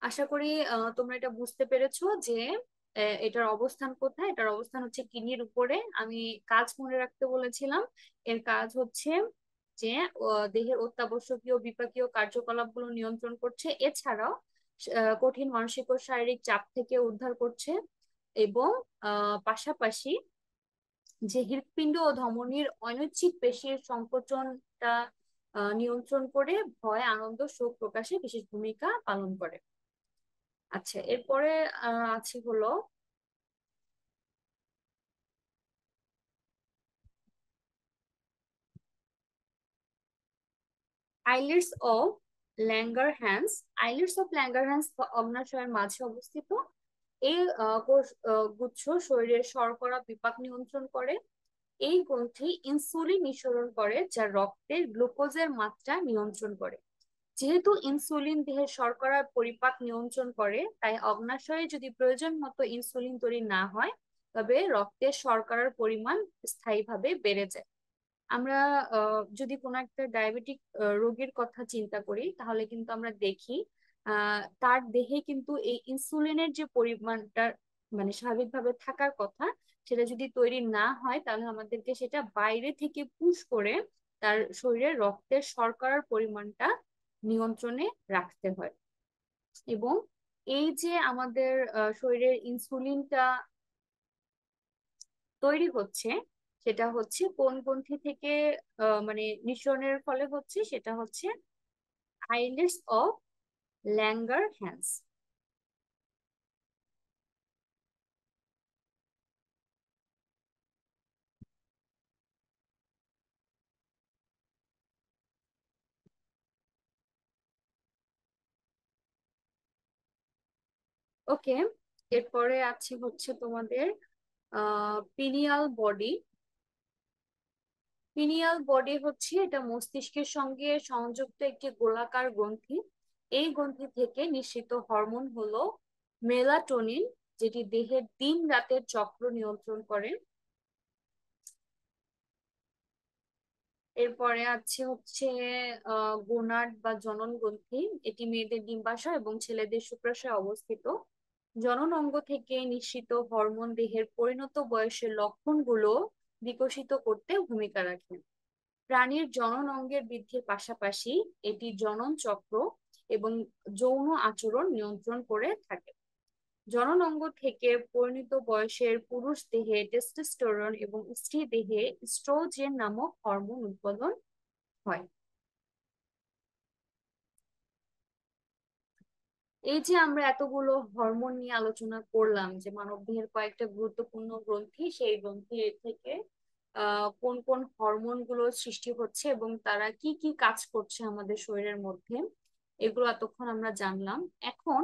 আশা করি তোমরা এটা বুঝতে পেরেছো যে এটার অবস্থান কোথায়। এটার অবস্থান হচ্ছে কিডনির উপরে। আমি কাজ মনে রাখতে বলেছিলাম। এর কাজ হচ্ছে যে দেহের অত্যাবশ্যকীয় বিপাকীয় কার্যকলাপগুলো নিয়ন্ত্রণ করছে, এছাড়াও কঠিন মানসিক ও শারীরিক চাপ থেকে উদ্ধার করছে, এবং পাশাপাশি যে হৃৎপিণ্ড ও ধমনীর অনৈচ্ছিক পেশির সংকোচনটা নিয়ন্ত্রণ করে, ভয়, আনন্দ, শোক প্রকাশে বিশেষ ভূমিকা পালন করে। আচ্ছা, এরপরে আছে হলো islets of Langerhans. Islets of Langerhans অগ্ন্যাশয়ের মাঝে অবস্থিত। এই কোষ গুচ্ছ শরীরের শর্করা বিপাক নিয়ন্ত্রণ করে। এই গ্রন্থি ইনসুলিন নিঃসরণ করে, যা রক্তের গ্লুকোজের মাত্রা নিয়ন্ত্রণ করে। যেহেতু ইনসুলিন দেহের শর্করার পরিপাক নিয়ন্ত্রণ করে, তাই অগ্ন্যাশয়ে যদি প্রয়োজন মতো ইনসুলিন তৈরি না হয়, তবে রক্তের শর্করার পরিমাণ স্থায়ীভাবে বেড়ে যায়। আমরা যদি কোনো একটা ডায়াবেটিক রোগীর কথা চিন্তা করি, তাহলে কিন্তু আমরা দেখি তার দেহে কিন্তু এই ইনসুলিনের যে পরিমাণটা মানে স্বাভাবিকভাবে থাকার কথা, সেটা যদি তৈরি না হয়, তাহলে আমাদেরকে সেটা বাইরে থেকে পুশ করে তার শরীরে রক্তের শর্করার পরিমাণটা নিয়ন্ত্রণে রাখতে হয়। এবং এই যে আমাদের শরীরের ইনসুলিনটা তৈরি হচ্ছে, সেটা হচ্ছে কোন গ্রন্থি থেকে মানে নিঃসরণের ফলে হচ্ছে, সেটা হচ্ছে আইলেটস অফ ল্যাঙ্গারহ্যান্স। ওকে, এরপরে আছে হচ্ছে তোমাদের পিনিয়াল বডি। পিনিয়াল বডি হচ্ছে এটা মস্তিষ্কের সঙ্গে সংযুক্ত একটি গোলাকার গ্রন্থি। এই গ্রন্থি থেকে নিঃসৃত হরমোন হলো মেলাটোনিন, যেটি দেহের দিন রাতের চক্র নিয়ন্ত্রণ করে। এরপরে আছে হচ্ছে গোনাড বা জনন গ্রন্থি। এটি মেয়েদের ডিম্বাশয় এবং ছেলেদের শুক্রাশয়ে অবস্থিত। জনন অঙ্গ থেকে নিঃসৃত হরমোন দেহের পরিণত বয়সের লক্ষণগুলো বিকশিত করতে ভূমিকা রাখে। প্রাণীর জনন অঙ্গের বৃদ্ধির পাশাপাশি এটি জনন চক্র এবং যৌন আচরণ নিয়ন্ত্রণ করে থাকে। জনন অঙ্গ থেকে পরিণত বয়সের পুরুষ দেহে টেস্টোস্টেরন এবং স্ত্রী দেহে ইস্ট্রোজেন নামক হরমোন উৎপাদন হয়। এই যে আমরা এতগুলো হরমোন নিয়ে আলোচনা করলাম, যে মানবদেহের কয়েকটা গুরুত্বপূর্ণ গ্রন্থি, সেই গ্রন্থি থেকে কোন কোন হরমোন গুলো সৃষ্টি হচ্ছে এবং তারা কি কি কাজ করছে আমাদের শরীরের মধ্যে, এগুলো এতক্ষণ আমরা জানলাম। এখন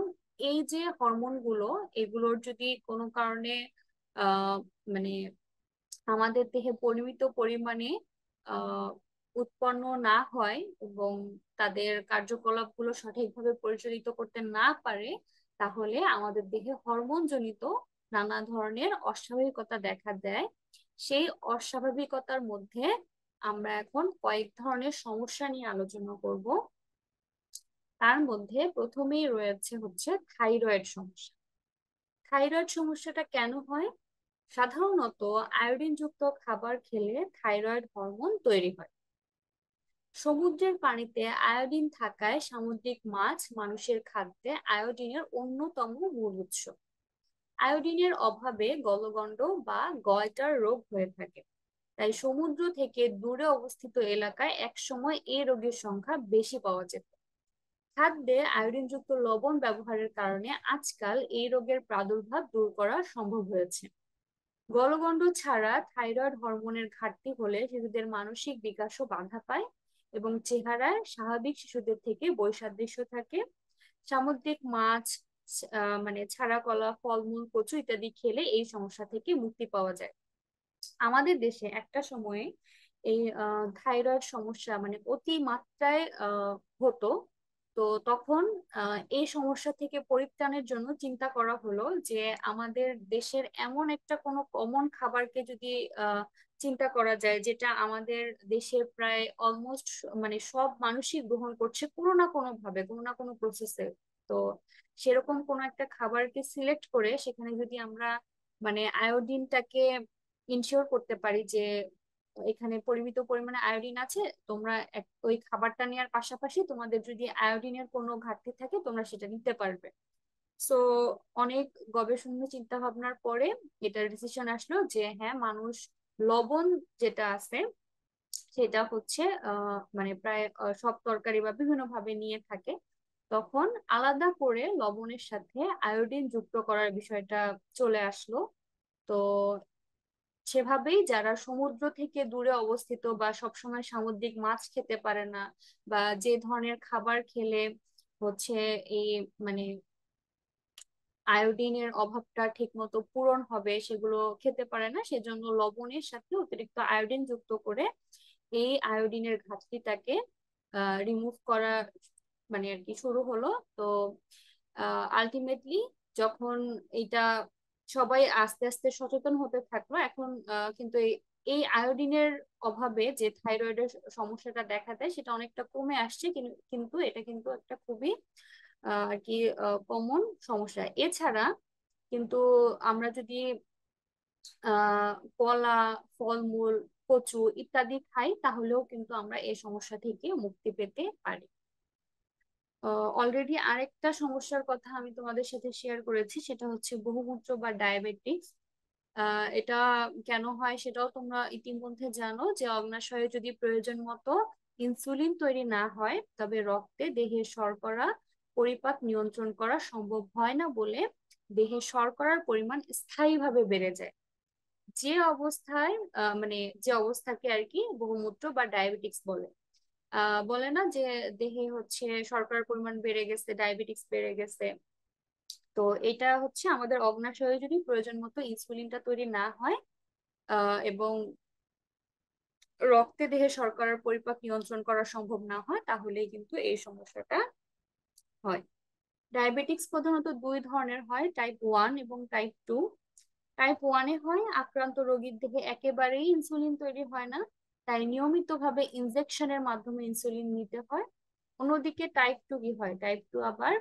এই যে হরমোন গুলো, এগুলোর যদি কোনো কারণে আহ মানে আমাদের দেহে পরিমিত পরিমাণে আহ উৎপন্ন না হয় এবং তাদের কার্যকলাপগুলো সঠিকভাবে পরিচালিত করতে না পারে, তাহলে আমাদের দেহে হরমোন জনিত নানা ধরনের অস্বাভাবিকতা দেখা দেয়। সেই অস্বাভাবিকতার মধ্যে আমরা এখন কয়েক ধরনের সমস্যা নিয়ে আলোচনা করব। তার মধ্যে প্রথমেই রয়েছে হচ্ছে থাইরয়েড সমস্যা। থাইরয়েড সমস্যাটা কেন হয়? সাধারণত আয়োডিনযুক্ত খাবার খেলে থাইরয়েড হরমোন তৈরি হয়। সমুদ্রের পানিতে আয়োডিন থাকায় সামুদ্রিক মাছ মানুষের খাদ্যে আয়োডিনের অন্যতম মূল উৎস। আয়োডিনের অভাবে গলগণ্ড বা গয়টার রোগ হয়ে থাকে। তাই সমুদ্র থেকে দূরে অবস্থিত এলাকায় একসময় এই রোগের সংখ্যা বেশি পাওয়া যেত। খাদ্যে আয়োডিনযুক্ত লবণ ব্যবহারের কারণে আজকাল এই রোগের প্রাদুর্ভাব দূর করা সম্ভব হয়েছে। গলগণ্ড ছাড়া থাইরয়েড হরমোনের ঘাটতি হলে শিশুদের মানসিক বিকাশও বাধা পায় এবং চেহারায় স্বাভাবিক শিশুদের থেকে বৈসাদৃশ্য থাকে। সামুদ্রিক মাছ, মানে ছাড়া কলা, ফলমূল, কচু ইত্যাদি খেলে এই সমস্যা থেকে মুক্তি পাওয়া যায়। আমাদের দেশে একটা সময়ে এই থাইরয়েড সমস্যা মানে অতি মাত্রায় হতো। তো তখন এই সমস্যা থেকে পরিত্রাণের জন্য চিন্তা করা হলো যে আমাদের দেশের এমন একটা কোনো কমন খাবারকে যদি আহ চিন্তা করা যায়, যেটা আমাদের দেশের প্রায় অলমোস্ট মানে সব মানুষই গ্রহণ করছে কোনো না কোনো ভাবে, কোনো না কোনো প্রসেসে। তো সেরকম কোনো একটা খাবারকে সিলেক্ট করে সেখানে যদি আমরা মানে আয়োডিনটাকে ইনশিওর করতে পারি যে এখানে পরিমিত পরিমাণে আয়োডিন আছে, তোমরা ওই খাবারটা নেওয়ার পাশাপাশি তোমাদের যদি আয়োডিনের কোনো ঘাটতি থাকে তোমরা সেটা নিতে পারবে। সো অনেক গবেষণা চিন্তা ভাবনার পরে এটা ডিসিশন আসলো যে হ্যাঁ, মানুষ লবণ যেটা আছে সেটা হচ্ছে মানে প্রায় সব তরকারি বা বিভিন্ন ভাবে নিয়ে থাকে। তখন আলাদা করে লবণের সাথে আয়োডিন যুক্ত করার বিষয়টা চলে আসলো। তো সেভাবেই যারা সমুদ্র থেকে দূরে অবস্থিত বা সবসময় সামুদ্রিক মাছ খেতে পারে না, বা যে ধরনের খাবার খেলে হচ্ছে এই মানে আয়োডিনের অভাবটা ঠিক মতো পূরণ হবে সেগুলো খেতে পারে না, সেজন্য লবণের সাথে অতিরিক্ত আয়োডিন যুক্ত করে এই আয়োডিনের ঘাটতিটাকে রিমুভ করা মানে আর কি শুরু হলো। তো আলটিমেটলি যখন এটা সবাই আস্তে আস্তে সচেতন হতে থাকলো, এখন কিন্তু এই আয়োডিনের অভাবে যে থাইরয়েডের সমস্যাটা দেখা দেয় সেটা অনেকটা কমে আসছে, কিন্তু এটা কিন্তু একটা খুবই আর কি কমন সমস্যা। এছাড়া কিন্তু আমরা যদি কলা, ফলমূল, কচু ইত্যাদি খাই তাহলেও কিন্তু আমরা এই সমস্যা থেকে মুক্তি পেতে পারি। অলরেডি আরেকটা সমস্যার কথা আমি তোমাদের সাথে শেয়ার করেছি, সেটা হচ্ছে বহুমূত্র বা ডায়াবেটিক্স। এটা কেন হয় সেটাও তোমরা ইতিমধ্যে জানো, যে অগ্নাশয়ে যদি প্রয়োজন মতো ইনসুলিন তৈরি না হয় তবে রক্তে দেহের শর্করা পরিপাক নিয়ন্ত্রণ করা সম্ভব হয় না বলে দেহে শর্করার পরিমাণ স্থায়ীভাবে বেড়ে যায়। যে অবস্থায় মানে যে অবস্থাকে আর কি বহুমূত্র বা ডায়াবেটিক্স বলে। বলে না যে দেহে হচ্ছে শর্করার পরিমাণ বেড়ে গেছে, ডায়াবেটিক্স বেড়ে গেছে। তো এটা হচ্ছে আমাদের অগ্নাশয়ে যদি প্রয়োজন মতো ইনসুলিনটা তৈরি না হয় এবং রক্তে দেহে শর্করার পরিপাক নিয়ন্ত্রণ করা সম্ভব না হয়, তাহলেই কিন্তু এই সমস্যাটা হয়। ডায়াবেটিক্স প্রধানত দুই ধরনের হয়, টাইপ 1 এবং টাইপ 2। টাইপ 1-এ হয় আক্রান্ত রোগীর দেহে একেবারেই ইনসুলিন তৈরি হয় না, তাই নিয়মিতভাবে ইনজেকশনের মাধ্যমে ইনসুলিন নিতে হয়। অন্যদিকে টাইপ 2 কি হয়, টাইপ 2 আবার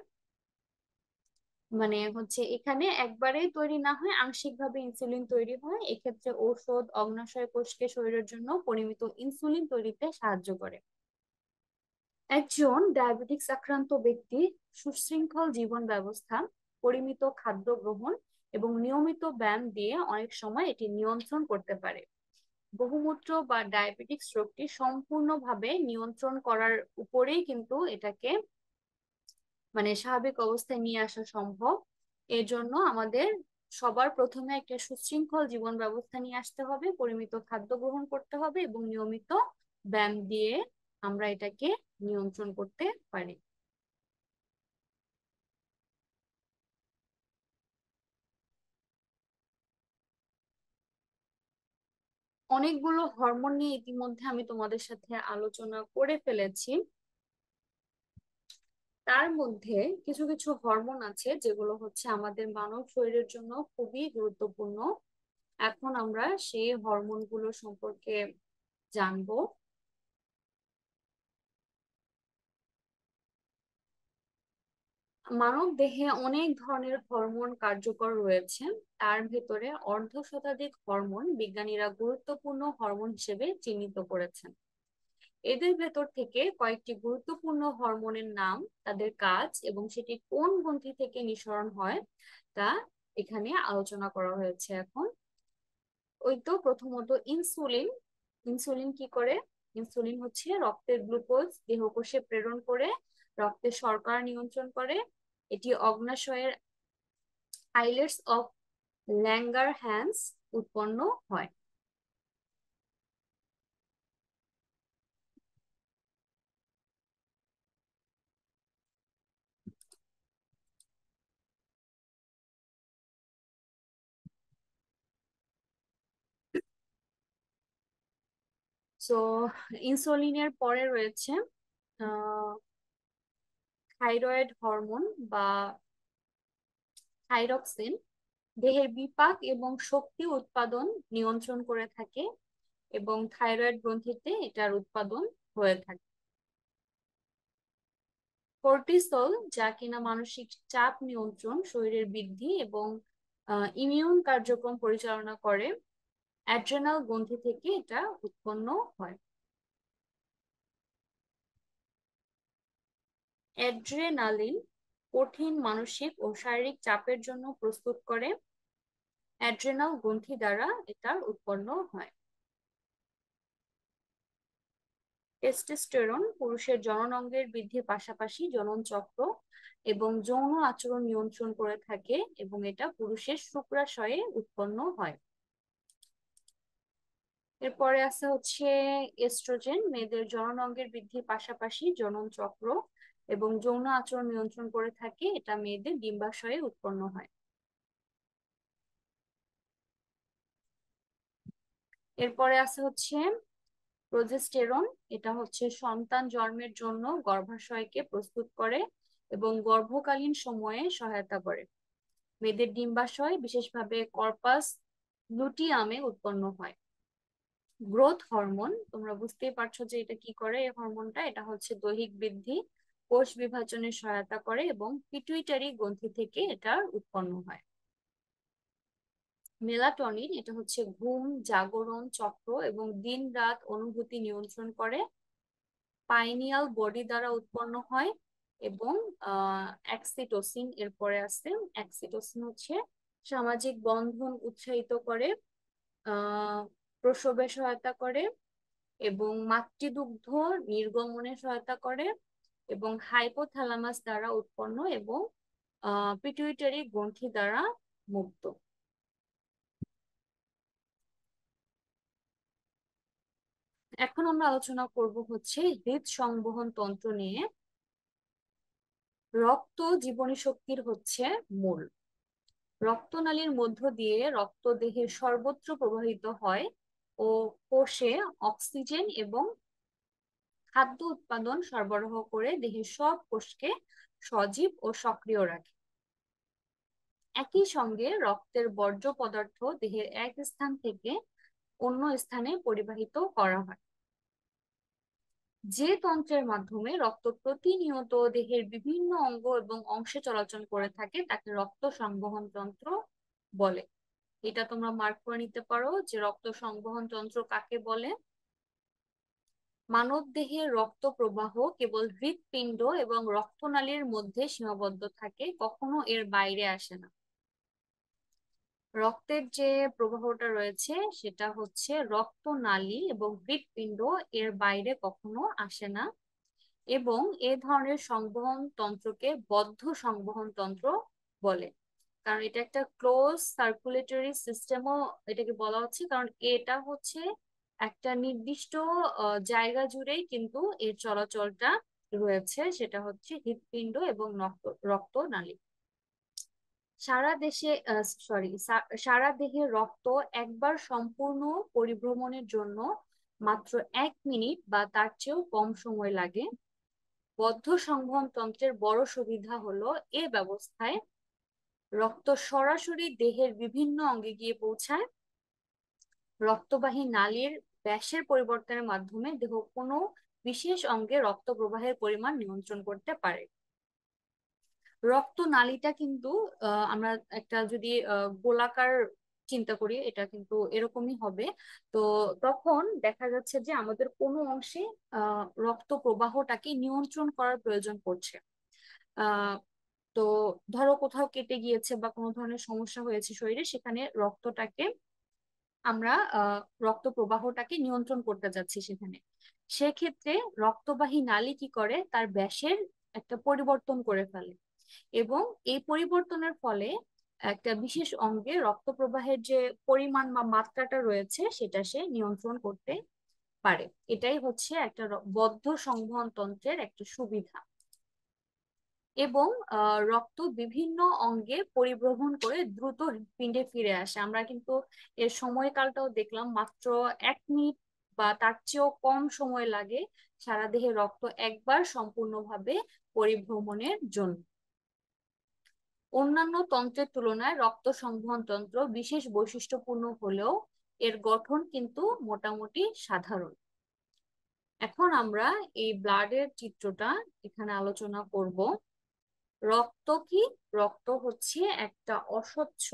মানে হচ্ছে এখানে একবারেই তৈরি না হয়, আংশিকভাবে ইনসুলিন তৈরি হয়। এক্ষেত্রে ঔষধ অগ্নাশয় কোষকে শরীরের জন্য পরিমিত ইনসুলিন তৈরিতে সাহায্য করে। একজন ডায়াবেটিক্স আক্রান্ত ব্যক্তি সুশৃঙ্খল জীবন ব্যবস্থা, পরিমিত খাদ্য গ্রহণ এবং নিয়মিত ব্যায়াম দিয়ে অনেক সময় এটি নিয়ন্ত্রণ করতে পারে। বহুমূত্র বা ডায়াবেটিক্স রোগটি সম্পূর্ণভাবে নিয়ন্ত্রণ করার উপরেই কিন্তু এটাকে মানে স্বাভাবিক অবস্থায় নিয়ে আসা সম্ভব। এর জন্য আমাদের সবার প্রথমে একটা সুশৃঙ্খল জীবন ব্যবস্থা নিয়ে আসতে হবে, পরিমিত খাদ্য গ্রহণ করতে হবে এবং নিয়মিত ব্যায়াম দিয়ে আমরা এটাকে নিয়ন্ত্রণ করতে পারি। অনেকগুলো হরমোন নিয়ে ইতিমধ্যে আমি তোমাদের সাথে আলোচনা করে ফেলেছি। তার মধ্যে কিছু কিছু হরমোন আছে যেগুলো হচ্ছে আমাদের মানব শরীরের জন্য খুবই গুরুত্বপূর্ণ। এখন আমরা সেই হরমোনগুলো সম্পর্কে জানবো। মানব দেহে অনেক ধরনের হরমোন কার্যকর রয়েছে। তার ভেতরে অর্ধ শতাধিক হরমোন বিজ্ঞানীরা গুরুত্বপূর্ণ হরমোন হিসেবে চিহ্নিত করেছেন। এদের ভেতর থেকে কয়েকটি গুরুত্বপূর্ণ হরমোনের নাম, তাদের কাজ এবং সেটি কোন গ্রন্থি থেকে নিঃসরণ হয় তা এখানে আলোচনা করা হয়েছে। এখন ওই তো প্রথমত ইনসুলিন। ইনসুলিন কি করে? ইনসুলিন হচ্ছে রক্তের গ্লুকোজ দেহকোষে প্রেরণ করে রক্তের শর্করা নিয়ন্ত্রণ করে। এটি অগ্ন্যাশয়ের আইলেটস অফ ল্যাঙ্গারহ্যান্স উৎপন্ন হয়। সো ইনসুলিনের পরে রয়েছে থাইরয়েড হরমোন বা থাইরক্সিন। দেহের বিপাক এবং শক্তি উৎপাদন নিয়ন্ত্রণ করে থাকে এবং থাইরয়েড গ্রন্থিতে এটার উৎপাদন হয়ে থাকে। কর্টিসল, যা কিনা মানসিক চাপ নিয়ন্ত্রণ, শরীরের বৃদ্ধি এবং ইমিউন কার্যক্রম পরিচালনা করে। অ্যাড্রেনাল গ্রন্থি থেকে এটা উৎপন্ন হয়। অ্যাড্রেনালিন কঠিন মানসিক ও শারীরিক চাপের জন্য প্রস্তুত করে। অ্যাড্রেনাল গ্রন্থি দ্বারা এটার উৎপন্ন হয়। টেস্টোস্টেরন পুরুষের জননাঙ্গের বৃদ্ধির পাশাপাশি জনন চক্র এবং যৌন আচরণ নিয়ন্ত্রণ করে থাকে এবং এটা পুরুষের শুক্রাশয়ে উৎপন্ন হয়। এরপরে আছে হচ্ছে এস্ট্রোজেন, মেয়েদের জননাঙ্গের বৃদ্ধির পাশাপাশি জনন চক্র এবং যৌন আচরণ নিয়ন্ত্রণ করে থাকে, এটা মেয়েদের ডিম্বাশয়ে উৎপন্ন হয়। এরপরে আছে হচ্ছে প্রজেস্টেরন। এটা হচ্ছে সন্তান জন্মের জন্য গর্ভাশয়কে প্রস্তুত করে এবং গর্ভকালীন সময়ে সহায়তা করে। মেয়েদের ডিম্বাশয় বিশেষভাবে কর্পাস লুটিয়ামে উৎপন্ন হয়। গ্রোথ হরমোন, তোমরা বুঝতেই পারছো যে এটা কি করে। এই হরমোনটা এটা হচ্ছে দৈহিক বৃদ্ধি, কোষ বিভাজনে সহায়তা করে এবং পিটুইটারি গ্রন্থি থেকে এটা উৎপন্ন হয়। মেলাটনিন, এটা হচ্ছে ঘুম, জাগরণ চক্র এবং দিন রাত অনুভূতি নিয়ন্ত্রণ করে। পাইনিয়াল বডি দ্বারা উৎপন্ন হয়। এবং অ্যাক্সিটোসিন এরপরে আছে। অ্যাক্সিটোসিন হচ্ছে সামাজিক বন্ধন উৎসাহিত করে, আহ প্রসবে সহায়তা করে এবং মাতৃদুগ্ধ নির্গমনে সহায়তা করে এবং হাইপোথ্যালামাস দ্বারা উৎপন্ন এবং পিটুইটারি গ্রন্থি দ্বারা মুক্ত। এখন আমরা আলোচনা করব হচ্ছে হৃদ সংবহন তন্ত্র নিয়ে। রক্ত জীবনী শক্তির হচ্ছে মূল। রক্তনালীর মধ্য দিয়ে রক্ত দেহের সর্বত্র প্রবাহিত হয় ও কোষে অক্সিজেন এবং খাদ্য উৎপাদন সরবরাহ করে দেহের সব কোষকে সজীব ও সক্রিয় রাখে। একই সঙ্গে রক্তের বর্জ্য পদার্থ দেহের এক স্থান থেকে অন্য স্থানে পরিবাহিত করা হয়। যে তন্ত্রের মাধ্যমে রক্ত প্রতিনিয়ত দেহের বিভিন্ন অঙ্গ এবং অংশে চলাচল করে থাকে তাকে রক্ত সংবহন তন্ত্র বলে। এটা তোমরা মার্ক করে নিতে পারো যে রক্ত সংবহন তন্ত্র কাকে বলে। মানব দেহে রক্ত প্রবাহ কেবল হৃৎপিণ্ড এবং রক্তনালীর মধ্যে সীমাবদ্ধ থাকে, কখনো এর বাইরে আসে না। রক্তের যে প্রবাহটা রয়েছে সেটা হচ্ছে রক্তনালী এবং হৃৎপিণ্ড, এর বাইরে কখনো আসে না। এবং এ ধরনের সংবহন তন্ত্রকে বদ্ধ সংবহন তন্ত্র বলে। কারণ এটা একটা ক্লোজ সার্কুলেটরি সিস্টেমও এটাকে বলা হচ্ছে, কারণ এটা হচ্ছে একটা নির্দিষ্ট জায়গা জুড়েই কিন্তু এর চলাচলটা রয়েছে, সেটা হচ্ছে হৃৎপিণ্ড এবং রক্তনালী। সারা দেশে সরি সারা দেহে রক্ত একবার সম্পূর্ণ পরিভ্রমণের জন্য মাত্র 1 মিনিট বা তার চেয়েও কম সময় লাগে। বদ্ধ সংবহন তন্ত্রের বড় সুবিধা হলো এ ব্যবস্থায় রক্ত সরাসরি দেহের বিভিন্ন অঙ্গে গিয়ে পৌঁছায়। রক্তবাহী নালীর ব্যাসের পরিবর্তনের মাধ্যমে দেহ কোনো বিশেষ অঙ্গে রক্ত প্রবাহের পরিমাণ নিয়ন্ত্রণ করতে পারে। রক্তনালীটা কিন্তু আমরা একটা যদি গোলাকার চিন্তা করি, এটা কিন্তু এরকমই হবে। তো তখন দেখা যাচ্ছে যে আমাদের কোনো অংশে রক্ত প্রবাহটাকে নিয়ন্ত্রণ করার প্রয়োজন পড়ছে। আহ তো ধরো কোথাও কেটে গিয়েছে বা কোনো ধরনের সমস্যা হয়েছে শরীরে, সেখানে রক্তটাকে আমরা রক্ত প্রবাহটাকে নিয়ন্ত্রণ করতে যাচ্ছি সেখানে। সেক্ষেত্রে রক্তবাহী নালী কি করে, তার ব্যাসের একটা পরিবর্তন করে ফেলে এবং এই পরিবর্তনের ফলে একটা বিশেষ অঙ্গে রক্ত প্রবাহের যে পরিমাণ বা মাত্রাটা রয়েছে সেটা সে নিয়ন্ত্রণ করতে পারে। এটাই হচ্ছে একটা বদ্ধ সংবহন তন্ত্রের একটা সুবিধা। এবং রক্ত বিভিন্ন অঙ্গে পরিবহন করে দ্রুত হৃৎপিণ্ডে ফিরে আসে। আমরা কিন্তু এর সময়কালটাও দেখলাম, মাত্র 1 মিনিট বা তার চেয়েও কম সময় লাগে সারা দেহে রক্ত একবার সম্পূর্ণভাবে পরিভ্রমণের জন্য। অন্যান্য তন্ত্রের তুলনায় রক্ত সংবহন তন্ত্র বিশেষ বৈশিষ্ট্যপূর্ণ হলেও এর গঠন কিন্তু মোটামুটি সাধারণ। এখন আমরা এই ব্লাডের চিত্রটা এখানে আলোচনা করব। রক্ত কি? রক্ত হচ্ছে একটা অস্বচ্ছ,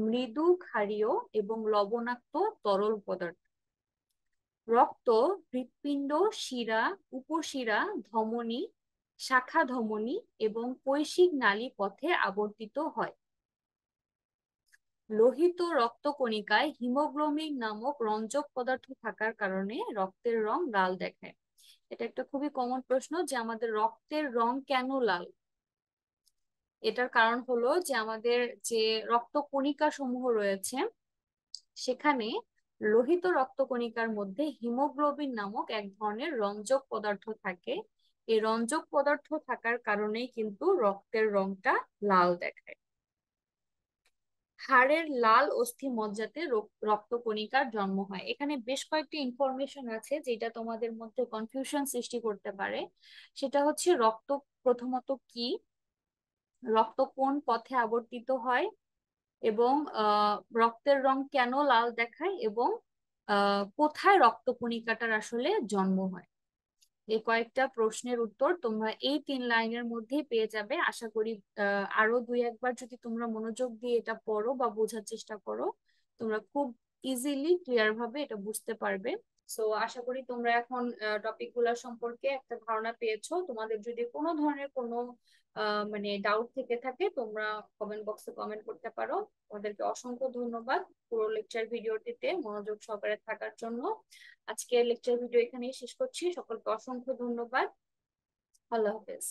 মৃদু ক্ষারীয় এবং লবণাক্ত তরল পদার্থ। রক্ত হৃৎপিণ্ড, শিরা, উপশিরা, ধমনী, শাখা ধমনী এবং কৈশিক নালী পথে আবর্তিত হয়। লোহিত রক্তকণিকায় হিমোগ্লোবিন নামক রঞ্জক পদার্থ থাকার কারণে রক্তের রং লাল দেখায়। এটা একটা খুবই কমন প্রশ্ন যে আমাদের রক্তের রং কেন লাল। এটার কারণ হলো যে আমাদের যে রক্তকণিকা সমূহ রয়েছে সেখানে লোহিত রক্তকণিকার মধ্যে হিমোগ্লোবিন নামক এক ধরনের রঞ্জক পদার্থ থাকে। এই রঞ্জক পদার্থ থাকার কারণেই কিন্তু রক্তের রংটা লাল দেখায়। হাড়ের লাল অস্থি মজ্জাতে রক্তকণিকার জন্ম হয়। এখানে বেশ কয়েকটি ইনফরমেশন আছে যেটা তোমাদের মধ্যে কনফিউশন সৃষ্টি করতে পারে। সেটা হচ্ছে রক্ত প্রথমত কি, রক্ত কোন পথে আবর্তিত হয়, এবং রক্তের রং কেন লাল দেখায়, এবং কোথায় রক্তকণিকাটার আসলে জন্ম হয়। এই কয়েকটা প্রশ্নের উত্তর তোমরা এই 3 লাইনের মধ্যেই পেয়ে যাবে। আশা করি আরো 2-1বার যদি তোমরা মনোযোগ দিয়ে এটা পড়ো বা বোঝার চেষ্টা করো, তোমরা খুব ইজিলি ক্লিয়ার ভাবে এটা বুঝতে পারবে। সো আশা করি তোমরা এখন টপিক গুলা সম্পর্কে একটা ধারণা পেয়েছো। তোমাদের যদি কোনো ধরনের কোনো মানে ডাউট থেকে থাকে তোমরা কমেন্ট বক্সে কমেন্ট করতে পারো। তোমাদেরকে অসংখ্য ধন্যবাদ পুরো লেকচার ভিডিওটিতে মনোযোগ সহকারে থাকার জন্য। আজকের লেকচার ভিডিও এখানেই শেষ করছি। সকলকে অসংখ্য ধন্যবাদ। আল্লাহ হাফেজ।